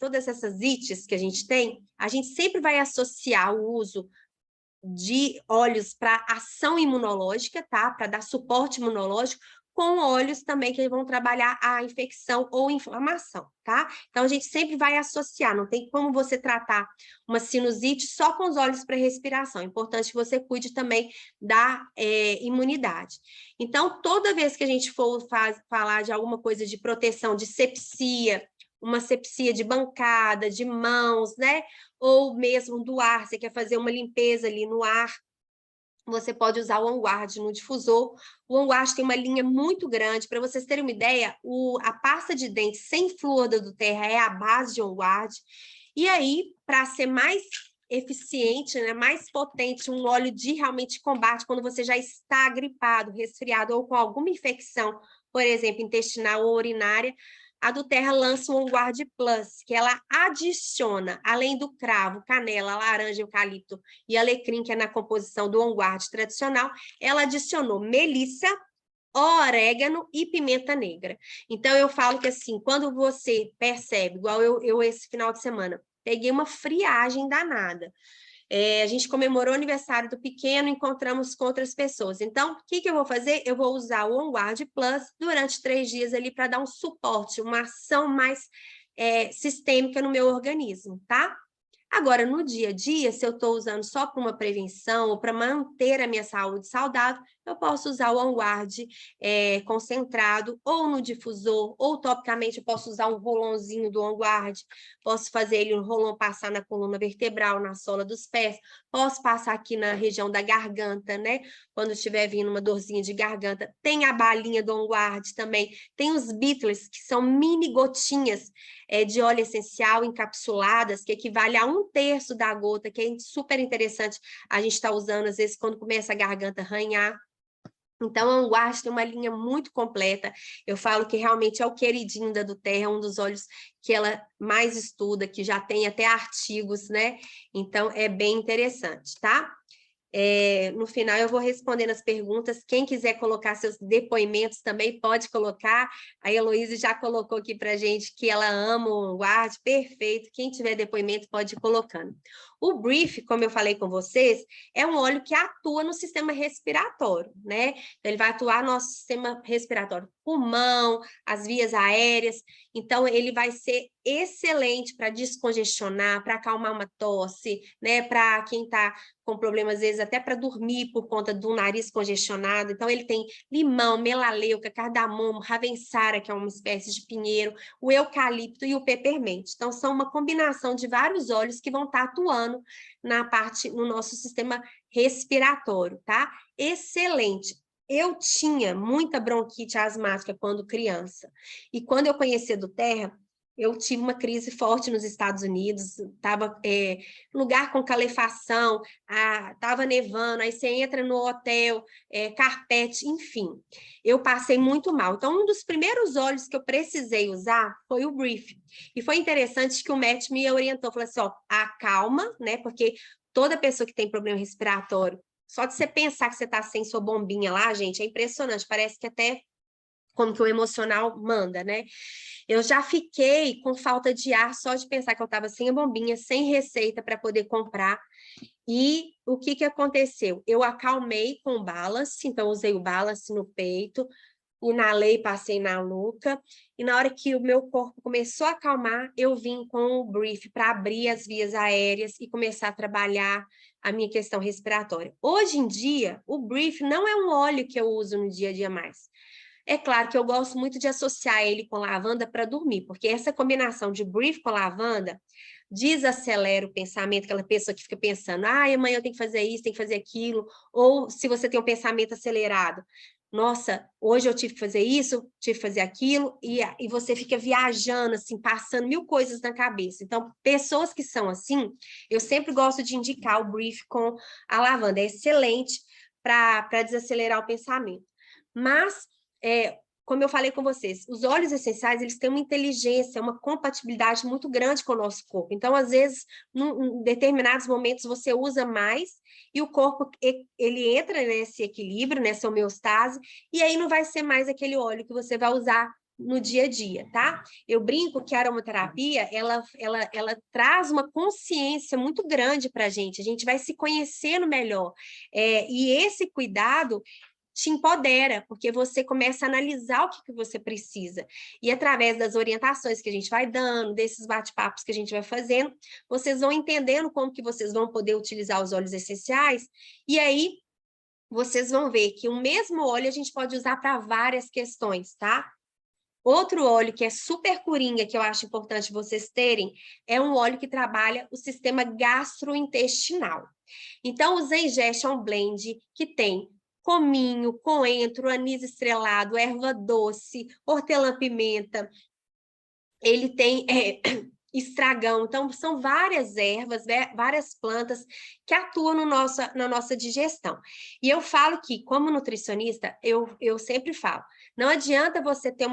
todas essas ites que a gente tem, a gente sempre vai associar o uso de óleos para ação imunológica, tá? Para dar suporte imunológico, com óleos também que vão trabalhar a infecção ou inflamação, tá? Então, a gente sempre vai associar, não tem como você tratar uma sinusite só com os óleos para respiração, é importante que você cuide também da imunidade. Então, toda vez que a gente for falar de alguma coisa de proteção, de sepsia, uma sepsia de bancada, de mãos, né? Ou mesmo do ar, você quer fazer uma limpeza ali no ar, você pode usar o OnGuard no difusor. O OnGuard tem uma linha muito grande, para vocês terem uma ideia, a pasta de dente sem flúor da Terra é a base de OnGuard. E aí, para ser mais eficiente, né, mais potente, um óleo de realmente combate quando você já está gripado, resfriado ou com alguma infecção, por exemplo, intestinal ou urinária, a do Terra lança o OnGuard Plus, que ela adiciona, além do cravo, canela, laranja, eucalipto e alecrim, que é na composição do OnGuard tradicional, ela adicionou melissa, orégano e pimenta negra. Então, eu falo que assim, quando você percebe, igual eu esse final de semana, peguei uma friagem danada. A gente comemorou o aniversário do pequeno, encontramos com outras pessoas. Então, o que eu vou fazer? Eu vou usar o OnGuard Plus durante 3 dias ali para dar um suporte, uma ação mais sistêmica no meu organismo, tá? Agora, no dia a dia, se eu estou usando só para uma prevenção ou para manter a minha saúde saudável, eu posso usar o OnGuard concentrado ou no difusor, ou topicamente eu posso usar um rolãozinho do OnGuard, posso fazer ele um rolão passar na coluna vertebral, na sola dos pés, posso passar aqui na região da garganta, né? Quando estiver vindo uma dorzinha de garganta, tem a balinha do OnGuard também, tem os Beetles, que são mini gotinhas de óleo essencial encapsuladas, que equivale a 1/3 da gota, que é super interessante a gente estar usando, às vezes, quando começa a garganta arranhar. Então, a OnGuard tem uma linha muito completa. Eu falo que realmente é o queridinho da do Terra, um dos óleos que ela mais estuda, que já tem até artigos, né? Então, é bem interessante, tá? No final eu vou respondendo as perguntas, quem quiser colocar seus depoimentos também pode colocar, a Heloísa já colocou aqui para a gente que ela ama o OnGuard, perfeito, quem tiver depoimento pode ir colocando. O Brief, como eu falei com vocês, é um óleo que atua no sistema respiratório, né? Então, ele vai atuar no nosso sistema respiratório, pulmão, as vias aéreas, então ele vai ser excelente para descongestionar, para acalmar uma tosse, né? Para quem está com problemas, às vezes, até para dormir por conta do nariz congestionado. Então, ele tem limão, melaleuca, cardamomo, ravensara, que é uma espécie de pinheiro, o eucalipto e o peppermint. Então, são uma combinação de vários óleos que vão estar atuando no nosso sistema respiratório, tá? Excelente. eu tinha muita bronquite asmática quando criança. E quando eu conheci a Doterra, eu tive uma crise forte nos Estados Unidos, estava lugar com calefação, estava nevando, aí você entra no hotel, carpete, enfim. Eu passei muito mal. Então, um dos primeiros óleos que eu precisei usar foi o Brief. E foi interessante que o Matt me orientou, falou assim, ó, acalma, né? Porque toda pessoa que tem problema respiratório, só de você pensar que você está sem sua bombinha lá, gente, é impressionante. Parece que até como que o emocional manda, né? Eu já fiquei com falta de ar só de pensar que eu estava sem a bombinha, sem receita para poder comprar. E o que aconteceu? Eu acalmei com o Balance, então usei o Balance no peito, inalei, passei na nuca, e na hora que o meu corpo começou a acalmar, eu vim com o Brief para abrir as vias aéreas e começar a trabalhar a minha questão respiratória. Hoje em dia, o Brief não é um óleo que eu uso no dia a dia mais. É claro que eu gosto muito de associar ele com lavanda para dormir, porque essa combinação de Brief com lavanda desacelera o pensamento, aquela pessoa que fica pensando, amanhã eu tenho que fazer isso, tenho que fazer aquilo, ou se você tem um pensamento acelerado, nossa, hoje eu tive que fazer isso, tive que fazer aquilo, e você fica viajando, assim, passando mil coisas na cabeça. Então, pessoas que são assim, eu sempre gosto de indicar o Brief com a lavanda, é excelente para desacelerar o pensamento. Mas, como eu falei com vocês, os óleos essenciais, eles têm uma inteligência, uma compatibilidade muito grande com o nosso corpo. Então, às vezes, em determinados momentos, você usa mais e o corpo, ele entra nesse equilíbrio, nessa homeostase, e aí não vai ser mais aquele óleo que você vai usar no dia a dia, tá? Eu brinco que a aromaterapia, ela traz uma consciência muito grande para a gente vai se conhecendo melhor. E esse cuidado te empodera, porque você começa a analisar o que você precisa. E através das orientações que a gente vai dando, desses bate-papos que a gente vai fazendo, vocês vão entendendo como que vocês vão poder utilizar os óleos essenciais, e aí vocês vão ver que o mesmo óleo a gente pode usar para várias questões, tá? Outro óleo que é super coringa, que eu acho importante vocês terem, é um óleo que trabalha o sistema gastrointestinal. Então, o Zengestion Blend, que tem cominho, coentro, anis estrelado, erva doce, hortelã-pimenta, ele tem estragão. Então, são várias ervas, várias plantas que atuam no na nossa digestão. E eu falo que, como nutricionista, eu sempre falo, não adianta você ter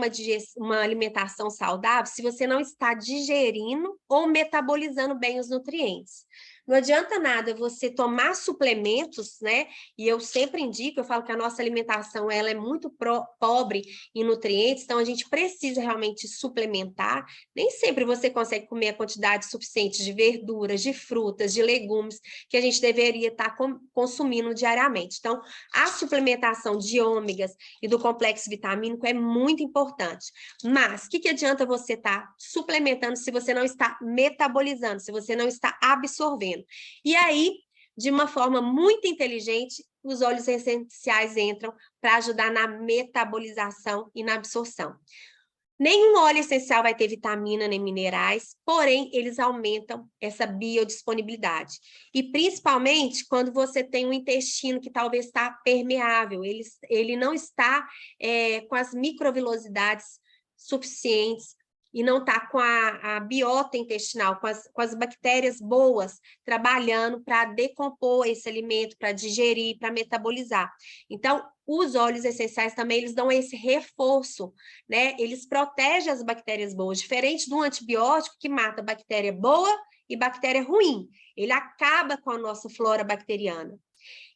uma alimentação saudável se você não está digerindo ou metabolizando bem os nutrientes. Não adianta nada você tomar suplementos, né? E eu sempre indico, eu falo que a nossa alimentação ela é muito pobre em nutrientes, então a gente precisa realmente suplementar. Nem sempre você consegue comer a quantidade suficiente de verduras, de frutas, de legumes que a gente deveria estar consumindo diariamente. Então, a suplementação de ômegas e do complexo vitamínico é muito importante. Mas, o que adianta você estar suplementando se você não está metabolizando, se você não está absorvendo? E aí, de uma forma muito inteligente, os óleos essenciais entram para ajudar na metabolização e na absorção. Nenhum óleo essencial vai ter vitamina nem minerais, porém, eles aumentam essa biodisponibilidade. E principalmente quando você tem um intestino que talvez está permeável, ele não está com as microvilosidades suficientes e não está com a biota intestinal, com as bactérias boas, trabalhando para decompor esse alimento, para digerir, para metabolizar. Então, os óleos essenciais também, eles dão esse reforço, né? Eles protegem as bactérias boas, diferente do antibiótico que mata bactéria boa e bactéria ruim. Ele acaba com a nossa flora bacteriana.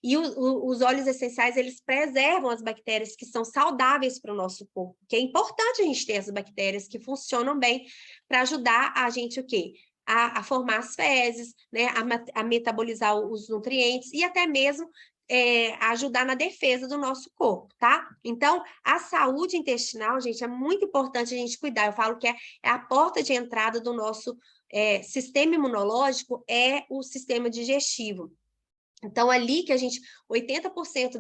E os óleos essenciais, eles preservam as bactérias que são saudáveis para o nosso corpo, que é importante a gente ter essas bactérias que funcionam bem para ajudar a gente o quê? A formar as fezes, né? A metabolizar os nutrientes e até mesmo ajudar na defesa do nosso corpo, tá? Então, a saúde intestinal, gente, é muito importante a gente cuidar. Eu falo que é a porta de entrada do nosso sistema imunológico, é o sistema digestivo. Então, ali que 80%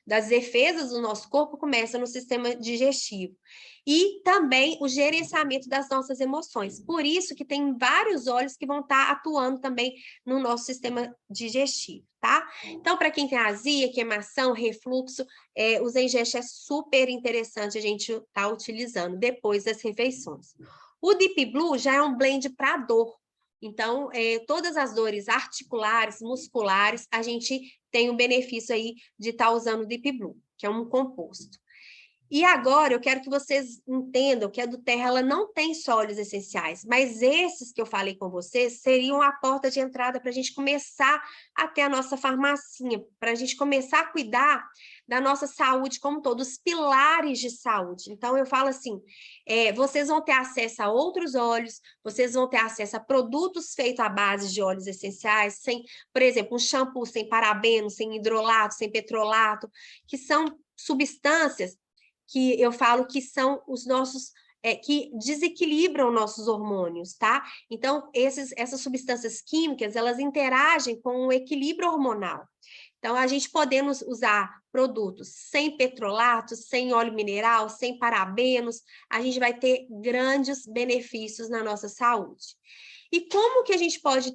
das defesas do nosso corpo começa no sistema digestivo. E também o gerenciamento das nossas emoções. Por isso que tem vários óleos que vão estar atuando também no nosso sistema digestivo, tá? Então, para quem tem azia, queimação, refluxo, o Zengest é super interessante a gente estar utilizando depois das refeições. O Deep Blue já é um blend para dor. Então, todas as dores articulares, musculares, a gente tem o benefício aí de estar usando o Deep Blue, que é um composto. E agora eu quero que vocês entendam que a do Terra ela não tem só óleos essenciais, mas esses que eu falei com vocês seriam a porta de entrada para a gente começar a ter a nossa farmacinha, para a gente começar a cuidar da nossa saúde como um todo, os pilares de saúde. Então eu falo assim, vocês vão ter acesso a outros óleos, vocês vão ter acesso a produtos feitos à base de óleos essenciais, sem, por exemplo, um shampoo sem parabeno, sem hidrolato, sem petrolato, que são substâncias que eu falo que são os nossos, que desequilibram nossos hormônios, tá? Então, essas substâncias químicas, elas interagem com o equilíbrio hormonal. Então, a gente podemos usar produtos sem petrolatos, sem óleo mineral, sem parabenos, a gente vai ter grandes benefícios na nossa saúde. E como que a gente pode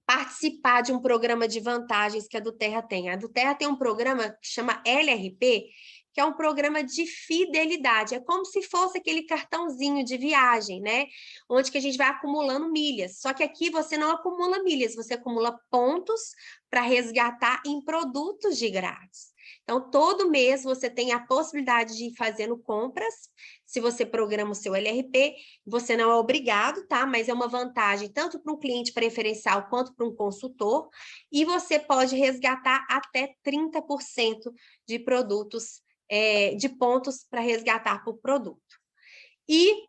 participar de um programa de vantagens que a do Terra tem? A do Terra tem um programa que chama LRP, que é um programa de fidelidade. É como se fosse aquele cartãozinho de viagem, né? Onde que a gente vai acumulando milhas. Só que aqui você não acumula milhas, você acumula pontos para resgatar em produtos de grátis. Então, todo mês você tem a possibilidade de ir fazendo compras. Se você programa o seu LRP, você não é obrigado, tá? Mas é uma vantagem tanto para um cliente preferencial quanto para um consultor. E você pode resgatar até 30% de produtos de pontos para resgatar por produto. E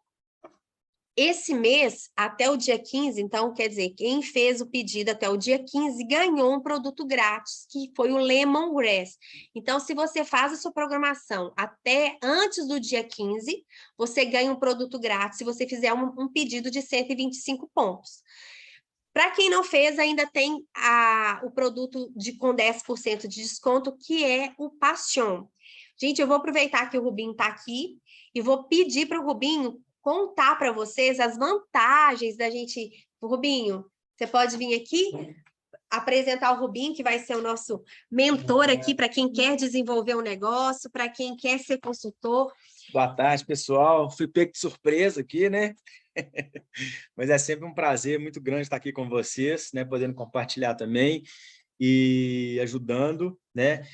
esse mês, até o dia 15, então, quer dizer, quem fez o pedido até o dia 15 ganhou um produto grátis, que foi o Lemongrass. Então, se você faz a sua programação até antes do dia 15, você ganha um produto grátis se você fizer um pedido de 125 pontos. Para quem não fez, ainda tem o produto com 10% de desconto, que é o Passion. Gente, eu vou aproveitar que o Rubinho está aqui e vou pedir para o Rubinho contar para vocês as vantagens da gente... Rubinho, você pode vir aqui apresentar o Rubinho, que vai ser o nosso mentor aqui para quem quer desenvolver um negócio, para quem quer ser consultor. Boa tarde, pessoal. Fui pego de surpresa aqui, né? Mas é sempre um prazer muito grande estar aqui com vocês, né? Podendo compartilhar também e ajudando, né?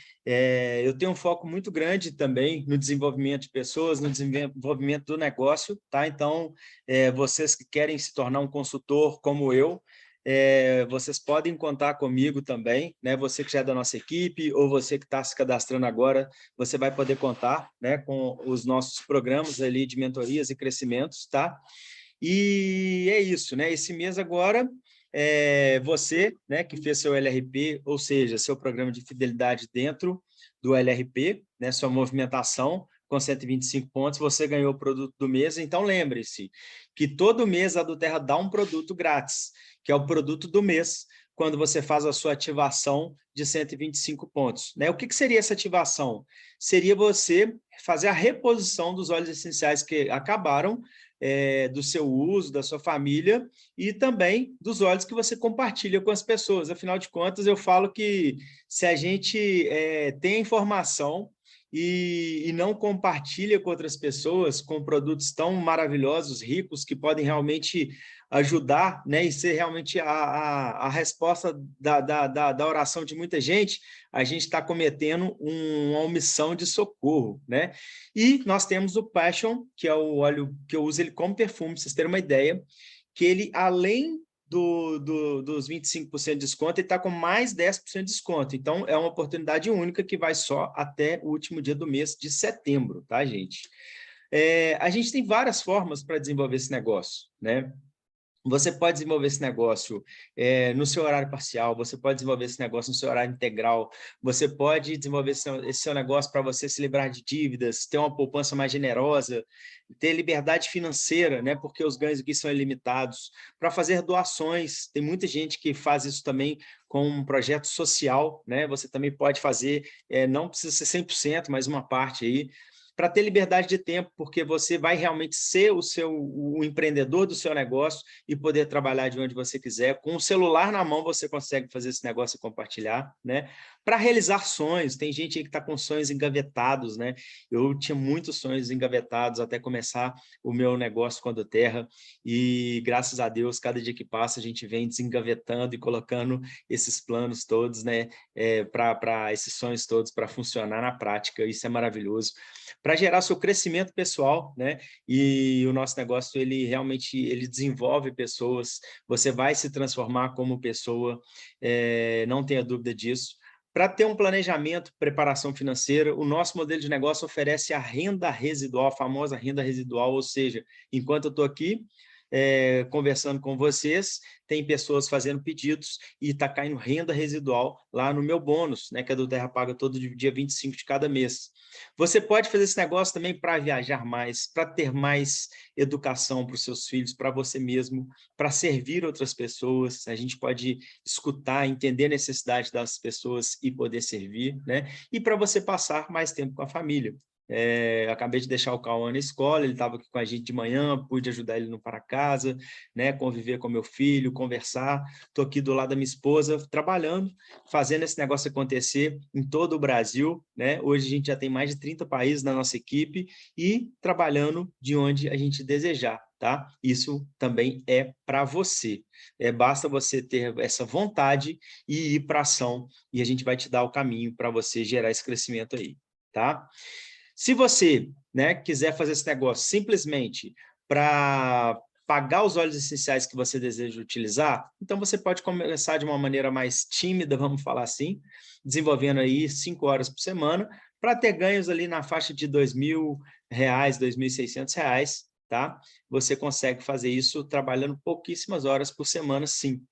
Eu tenho um foco muito grande também no desenvolvimento de pessoas, no desenvolvimento do negócio, tá? Então, vocês que querem se tornar um consultor como eu, vocês podem contar comigo também, né? Você que já é da nossa equipe ou você que está se cadastrando agora, você vai poder contar, né, com os nossos programas ali de mentorias e crescimentos, tá? E é isso, né? Esse mês agora, você, né, que fez seu LRP, ou seja, seu programa de fidelidade dentro do LRP, né, sua movimentação com 125 pontos, você ganhou o produto do mês. Então, lembre-se que todo mês a do Terra dá um produto grátis, que é o produto do mês, quando você faz a sua ativação de 125 pontos. Né? O que seria essa ativação? Seria você fazer a reposição dos óleos essenciais que acabaram, do seu uso, da sua família, e também dos óleos que você compartilha com as pessoas. Afinal de contas, eu falo que se a gente tem informação e não compartilha com outras pessoas, com produtos tão maravilhosos, ricos, que podem realmente ajudar, né, e ser realmente a resposta da oração de muita gente, a gente está cometendo uma omissão de socorro, né? E nós temos o Passion, que é o óleo que eu uso ele como perfume, para vocês terem uma ideia, que ele, além dos 25% de desconto, ele está com mais 10% de desconto. Então, é uma oportunidade única que vai só até o último dia do mês de setembro, tá, gente? A gente tem várias formas para desenvolver esse negócio, né? Você pode desenvolver esse negócio no seu horário parcial, você pode desenvolver esse negócio no seu horário integral, você pode desenvolver esse seu negócio para você se livrar de dívidas, ter uma poupança mais generosa, ter liberdade financeira, né? Porque os ganhos aqui são ilimitados, para fazer doações. Tem muita gente que faz isso também com um projeto social, né? Você também pode fazer, não precisa ser 100%, mas uma parte aí, para ter liberdade de tempo, porque você vai realmente ser o empreendedor do seu negócio e poder trabalhar de onde você quiser. Com o celular na mão, você consegue fazer esse negócio e compartilhar, né? Para realizar sonhos, tem gente aí que está com sonhos engavetados, né? Eu tinha muitos sonhos engavetados até começar o meu negócio com a Terra, e graças a Deus, cada dia que passa, a gente vem desengavetando e colocando esses planos todos, né? Para esses sonhos todos para funcionar na prática. Isso é maravilhoso, para gerar seu crescimento pessoal, né? E o nosso negócio, ele realmente desenvolve pessoas, você vai se transformar como pessoa, não tenha dúvida disso. Para ter um planejamento, preparação financeira, o nosso modelo de negócio oferece a renda residual, a famosa renda residual, ou seja, enquanto eu estou aqui, conversando com vocês, tem pessoas fazendo pedidos e está caindo renda residual lá no meu bônus, né, que a do Terra paga todo dia 25 de cada mês. Você pode fazer esse negócio também para viajar mais, para ter mais educação para os seus filhos, para você mesmo, para servir outras pessoas. A gente pode escutar, entender a necessidade das pessoas e poder servir, né? E para você passar mais tempo com a família. Acabei de deixar o Cauã na escola, ele estava aqui com a gente de manhã, pude ajudar ele no para casa, né, conviver com meu filho, conversar. Estou aqui do lado da minha esposa, trabalhando, fazendo esse negócio acontecer em todo o Brasil, né? Hoje a gente já tem mais de 30 países na nossa equipe e trabalhando de onde a gente desejar, tá? Isso também é para você. Basta você ter essa vontade e ir para ação, e a gente vai te dar o caminho para você gerar esse crescimento aí, tá? Se você, né, quiser fazer esse negócio simplesmente para pagar os óleos essenciais que você deseja utilizar, então você pode começar de uma maneira mais tímida, vamos falar assim, desenvolvendo aí 5 horas por semana, para ter ganhos ali na faixa de R$ 2.000, R$ 2.600, tá? Você consegue fazer isso trabalhando pouquíssimas horas por semana, sim.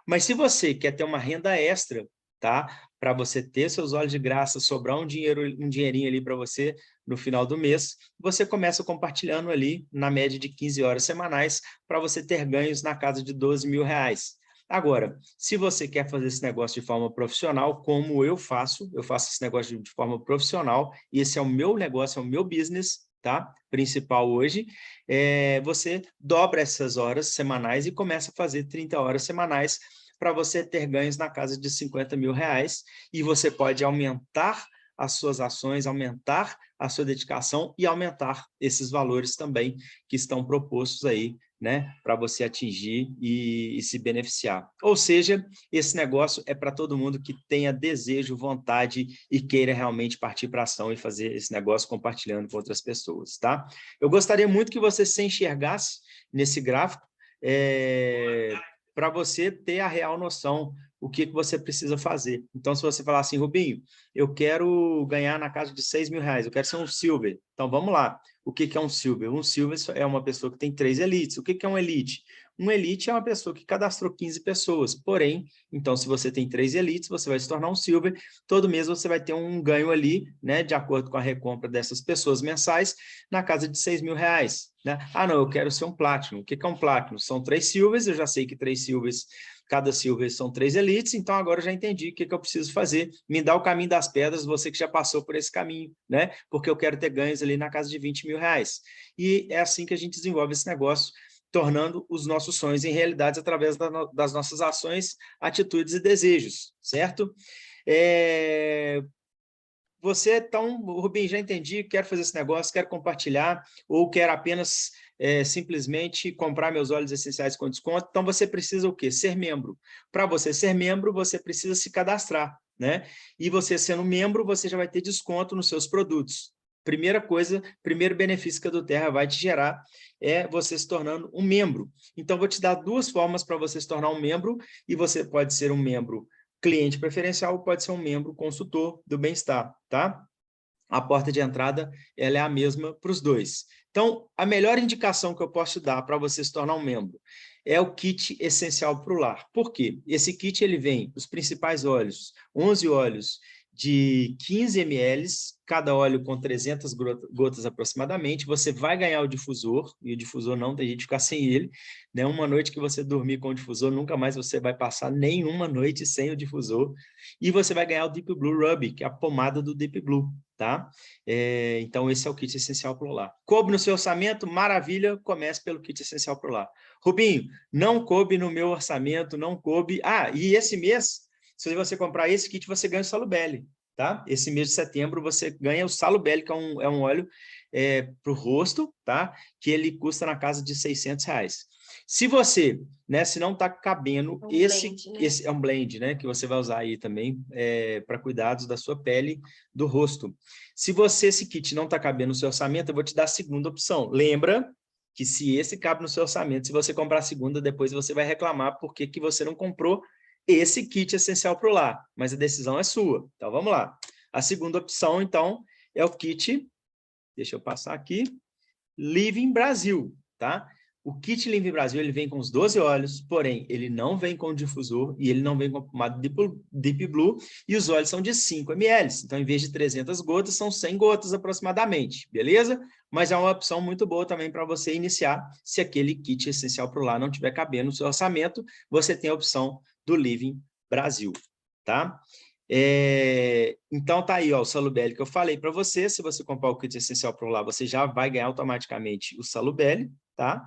Mas se você quer ter uma renda extra, tá? Para você ter seus óleos de graça, sobrar um dinheirinho ali para você no final do mês, você começa compartilhando ali na média de 15 horas semanais para você ter ganhos na casa de R$ 12.000. Agora, se você quer fazer esse negócio de forma profissional, como eu faço esse negócio de forma profissional, e esse é o meu negócio, é o meu business, tá? Principal hoje, você dobra essas horas semanais e começa a fazer 30 horas semanais para você ter ganhos na casa de R$ 50.000, e você pode aumentar as suas ações, aumentar a sua dedicação e aumentar esses valores também que estão propostos aí, né, para você atingir e se beneficiar. Ou seja, esse negócio é para todo mundo que tenha desejo, vontade e queira realmente partir para a ação e fazer esse negócio compartilhando com outras pessoas, tá? Eu gostaria muito que você se enxergasse nesse gráfico, para você ter a real noção o que você precisa fazer. Então, se você falar assim, Rubinho, eu quero ganhar na casa de R$ 6.000, eu quero ser um silver. Então, vamos lá. O que é um silver? Um silver é uma pessoa que tem 3 elites. O que é um elite? Um elite é uma pessoa que cadastrou 15 pessoas. Porém, então, se você tem 3 elites, você vai se tornar um silver. Todo mês você vai ter um ganho ali, né, de acordo com a recompra dessas pessoas mensais, na casa de R$ 6.000. Né? Ah, não, eu quero ser um Platinum. O que é um Platinum? São 3 silvers, eu já sei que 3 silvers, cada silver são 3 elites, então agora eu já entendi o que eu preciso fazer. Me dá o caminho das pedras, você que já passou por esse caminho, né? Porque eu quero ter ganhos ali na casa de R$ 20.000. E é assim que a gente desenvolve esse negócio, tornando os nossos sonhos em realidades através das nossas ações, atitudes e desejos, certo? Você, então, Rubim, já entendi, quero fazer esse negócio, quero compartilhar, ou quero apenas simplesmente comprar meus óleos essenciais com desconto. Então, você precisa o quê? Ser membro. Para você ser membro, você precisa se cadastrar, né? E você sendo membro, você já vai ter desconto nos seus produtos. Primeira coisa, primeiro benefício que a do Terra vai te gerar é você se tornando um membro. Então, vou te dar 2 formas para você se tornar um membro, e você pode ser um membro cliente preferencial, pode ser um membro consultor do bem-estar, tá? A porta de entrada, ela é a mesma para os dois. Então, a melhor indicação que eu posso te dar para você se tornar um membro é o kit essencial para o lar. Por quê? Esse kit ele vem os principais óleos, 11 óleos de 15 ml, cada óleo com 300 gotas aproximadamente. Você vai ganhar o difusor, e o difusor não tem jeito de ficar sem ele, né? Uma noite que você dormir com o difusor, nunca mais você vai passar nenhuma noite sem o difusor. E você vai ganhar o Deep Blue Rub, que é a pomada do Deep Blue, tá? Então, esse é o kit essencial para o lar. Coube no seu orçamento? Maravilha, comece pelo kit essencial para o lar. Rubinho, não coube no meu orçamento, não coube... Ah, e esse mês, se você comprar esse kit, você ganha o Salubelle, tá? Esse mês de setembro, você ganha o Salubelle, que é um óleo para o rosto, tá? Que ele custa na casa de R$600. Se você, né, se não está cabendo, esse é um blend, né, que você vai usar aí também para cuidados da sua pele, do rosto. Se esse kit não está cabendo no seu orçamento, eu vou te dar a segunda opção. Lembra que se esse cabe no seu orçamento, se você comprar a segunda, depois você vai reclamar porque que você não comprou esse kit essencial para o lar, mas a decisão é sua. Então, vamos lá. A segunda opção, então, é o kit, deixa eu passar aqui, Living Brasil, tá? O kit Living Brasil, ele vem com os 12 óleos, porém, ele não vem com difusor e ele não vem com pomada Deep Blue, e os óleos são de 5 ml. Então, em vez de 300 gotas, são 100 gotas aproximadamente, beleza? Mas é uma opção muito boa também para você iniciar. Se aquele kit essencial para o lar não estiver cabendo no seu orçamento, você tem a opção do Living Brasil, tá? Então tá aí, ó, o Salubelle que eu falei para você. Se você comprar o kit essencial para o lar, você já vai ganhar automaticamente o Salubelle, tá?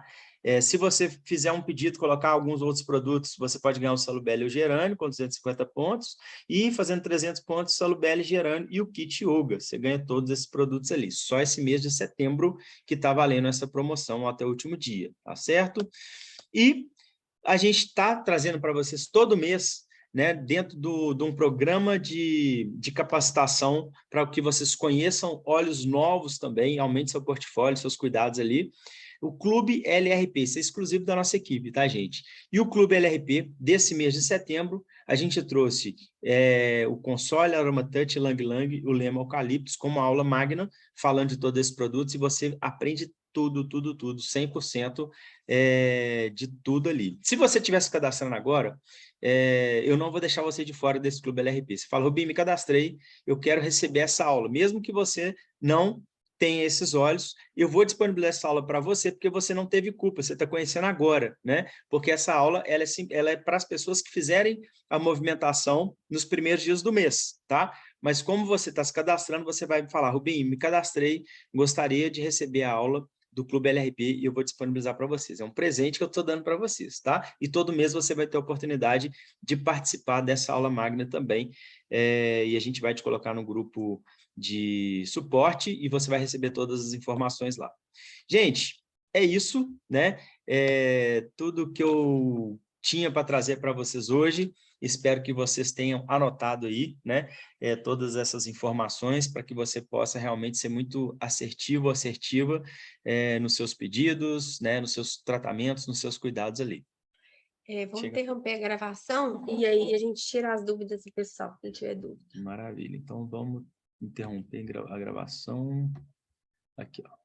Se você fizer um pedido, colocar alguns outros produtos, você pode ganhar o Salubelle e o Gerânio com 250 pontos, e fazendo 300 pontos, Salubelle, Gerânio e o kit Yoga. Você ganha todos esses produtos ali. Só esse mês de setembro que tá valendo essa promoção até o último dia, tá certo? E a gente está trazendo para vocês todo mês, né, dentro de um programa de capacitação para que vocês conheçam óleos novos também, aumente seu portfólio, seus cuidados ali. O Clube LRP, isso é exclusivo da nossa equipe, tá, gente? E o Clube LRP, desse mês de setembro, a gente trouxe o Console, Aroma Touch, Lang Lang, o Lema Eucaliptus, como aula magna, falando de todos esses produtos, e você aprende tudo, 100% de tudo ali. Se você estiver se cadastrando agora, eu não vou deixar você de fora desse Clube LRP. Você fala, Rubinho, me cadastrei, eu quero receber essa aula, mesmo que você não tenha esses olhos, eu vou disponibilizar essa aula para você, porque você não teve culpa, você está conhecendo agora, né? Porque essa aula, ela é para as pessoas que fizerem a movimentação nos primeiros dias do mês, tá? Mas como você está se cadastrando, você vai me falar, Rubinho, me cadastrei, gostaria de receber a aula do Clube LRP e eu vou disponibilizar para vocês. É um presente que eu estou dando para vocês, tá? E todo mês você vai ter a oportunidade de participar dessa aula magna também, e a gente vai te colocar no grupo de suporte e você vai receber todas as informações lá. Gente, é isso, né? Tudo que eu tinha para trazer para vocês hoje. Espero que vocês tenham anotado aí, né, todas essas informações para que você possa realmente ser muito assertivo, assertiva nos seus pedidos, né, nos seus tratamentos, nos seus cuidados ali. Vamos interromper a gravação e aí a gente tira as dúvidas do pessoal, se tiver dúvida. Maravilha. Então, vamos interromper a gravação. Aqui, ó.